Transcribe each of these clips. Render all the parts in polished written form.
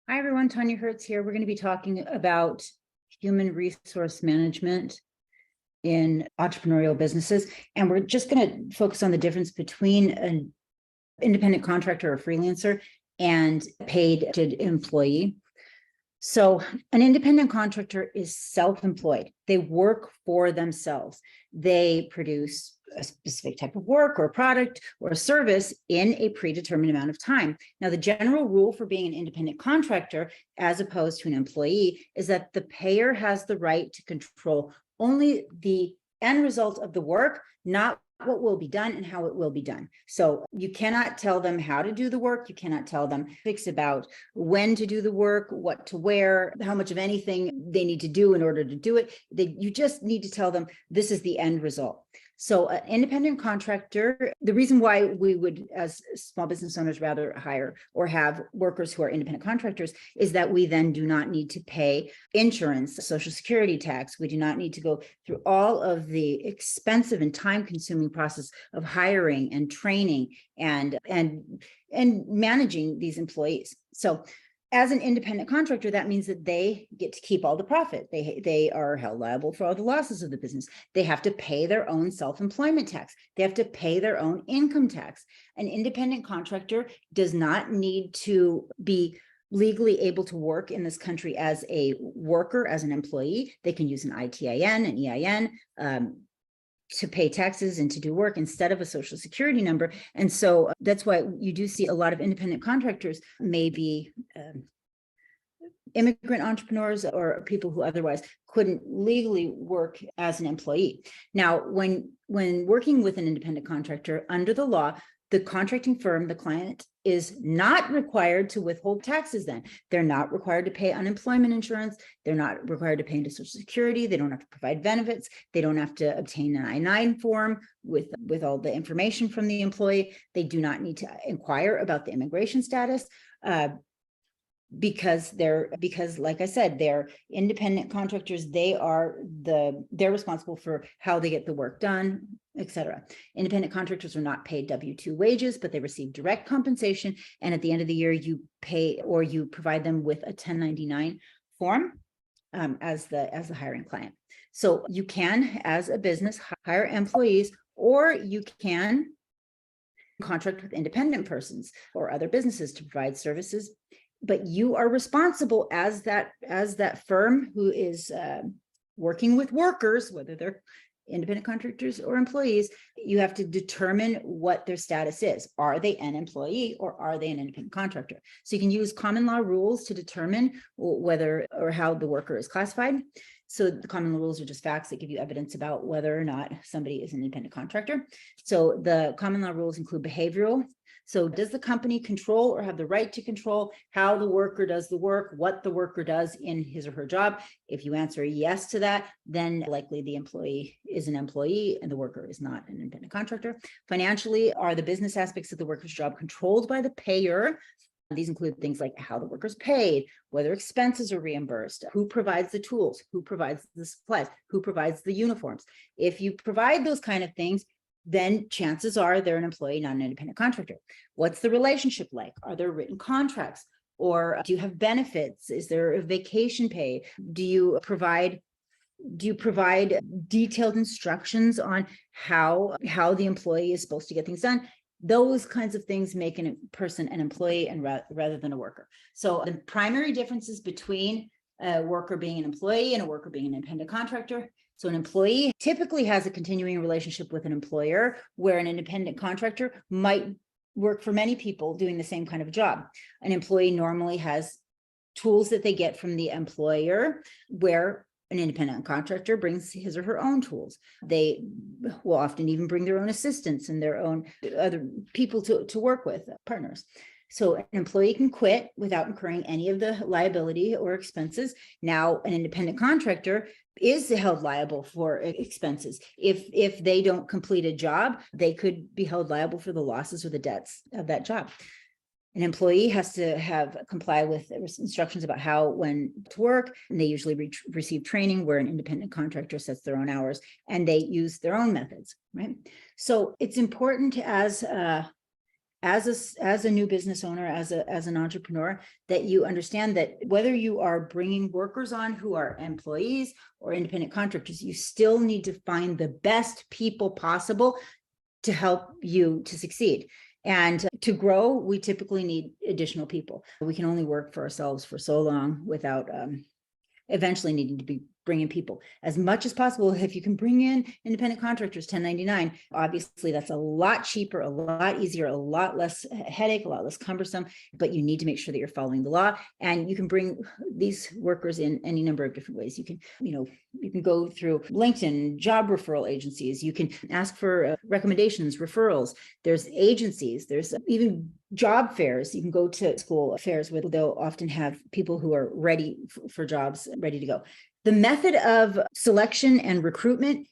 Hi, everyone. Tanya Hertz here. We're going to be talking about human resource management in entrepreneurial businesses. And we're just going to focus on the difference between an independent contractor or freelancer and paid employee. So an independent contractor is self-employed. They work for themselves. They produce a specific type of work or product or a service in a predetermined amount of time. Now, the general rule for being an independent contractor, as opposed to an employee, is that the payer has the right to control only the end result of the work, not what will be done and how it will be done. So you cannot tell them how to do the work. You cannot tell them fix about when to do the work, what to wear, how much of anything they need to do in order to do it. You just need to tell them this is the end result. So an independent contractor, the reason why we would, as small business owners, rather hire or have workers who are independent contractors is that we then do not need to pay insurance, Social Security tax. We do not need to go through all of the expensive and time-consuming process of hiring and training and managing these employees. So as an independent contractor, that means that they get to keep all the profit. They are held liable for all the losses of the business. They have to pay their own self-employment tax. They have to pay their own income tax. An independent contractor does not need to be legally able to work in this country as a worker, as an employee. They can use an ITIN, an EIN, to pay taxes and to do work instead of a Social Security number. And so that's why you do see a lot of independent contractors, maybe immigrant entrepreneurs or people who otherwise couldn't legally work as an employee. Now, when working with an independent contractor under the law, the contracting firm, the client, is not required to withhold taxes then. They're not required to pay unemployment insurance. They're not required to pay into Social Security. They don't have to provide benefits. They don't have to obtain an I-9 form with all the information from the employee. They do not need to inquire about the immigration status. Because like I said, they're independent contractors. They're responsible for how they get the work done, etc. Independent contractors are not paid W-2 wages, but they receive direct compensation. And at the end of the year, you pay or you provide them with a 1099 form as the hiring client. So you can, as a business, hire employees, or you can contract with independent persons or other businesses to provide services. But you are responsible as that firm who is working with workers, whether they're independent contractors or employees. You have to determine what their status is. Are they an employee or are they an independent contractor? So you can use common law rules to determine whether or how the worker is classified. So the common law rules are just facts that give you evidence about whether or not somebody is an independent contractor. So the common law rules include behavioral. So does the company control or have the right to control how the worker does the work, what the worker does in his or her job? If you answer yes to that, then likely the employee is an employee and the worker is not an independent contractor. Financially, are the business aspects of the worker's job controlled by the payer? These include things like how the worker's paid, whether expenses are reimbursed, who provides the tools, who provides the supplies, who provides the uniforms. If you provide those kind of things, then chances are they're an employee, not an independent contractor. What's the relationship like? Are there written contracts? Or do you have benefits? Is there a vacation pay? Do you provide detailed instructions on how the employee is supposed to get things done? Those kinds of things make a person an employee and rather than a worker. So the primary differences between a worker being an employee and a worker being an independent contractor. So an employee typically has a continuing relationship with an employer, where an independent contractor might work for many people doing the same kind of job. An employee normally has tools that they get from the employer, where an independent contractor brings his or her own tools. They will often even bring their own assistants and their own other people to work with, partners. So an employee can quit without incurring any of the liability or expenses. Now, an independent contractor is held liable for expenses. If they don't complete a job, they could be held liable for the losses or the debts of that job. An employee has to comply with instructions about when to work, and they usually receive training, where an independent contractor sets their own hours and they use their own methods, right? So it's important as as a new business owner, as an entrepreneur, that you understand that whether you are bringing workers on who are employees or independent contractors, you still need to find the best people possible to help you to succeed. And to grow, we typically need additional people. We can only work for ourselves for so long without eventually needing to be bringing people as much as possible. If you can bring in independent contractors, 1099, obviously that's a lot cheaper, a lot easier, a lot less headache, a lot less cumbersome, but you need to make sure that you're following the law. And you can bring these workers in any number of different ways. You can, you can go through LinkedIn, job referral agencies. You can ask for recommendations, referrals. There's agencies, there's even job fairs. You can go to school fairs where they'll often have people who are ready for jobs, ready to go. The method of selection and recruitment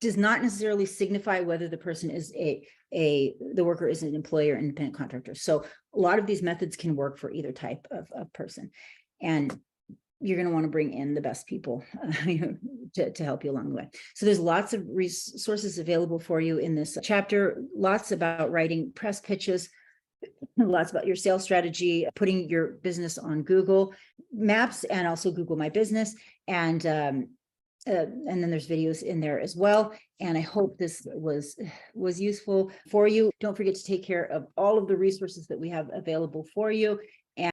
does not necessarily signify whether the person is the worker is an employee or independent contractor. So a lot of these methods can work for either type of person. And you're going to want to bring in the best people to help you along the way. So there's lots of resources available for you in this chapter, lots about writing press pitches, lots about your sales strategy, putting your business on Google Maps and also Google My Business. And then there's videos in there as well. And I hope this was useful for you. Don't forget to take care of all of the resources that we have available for you.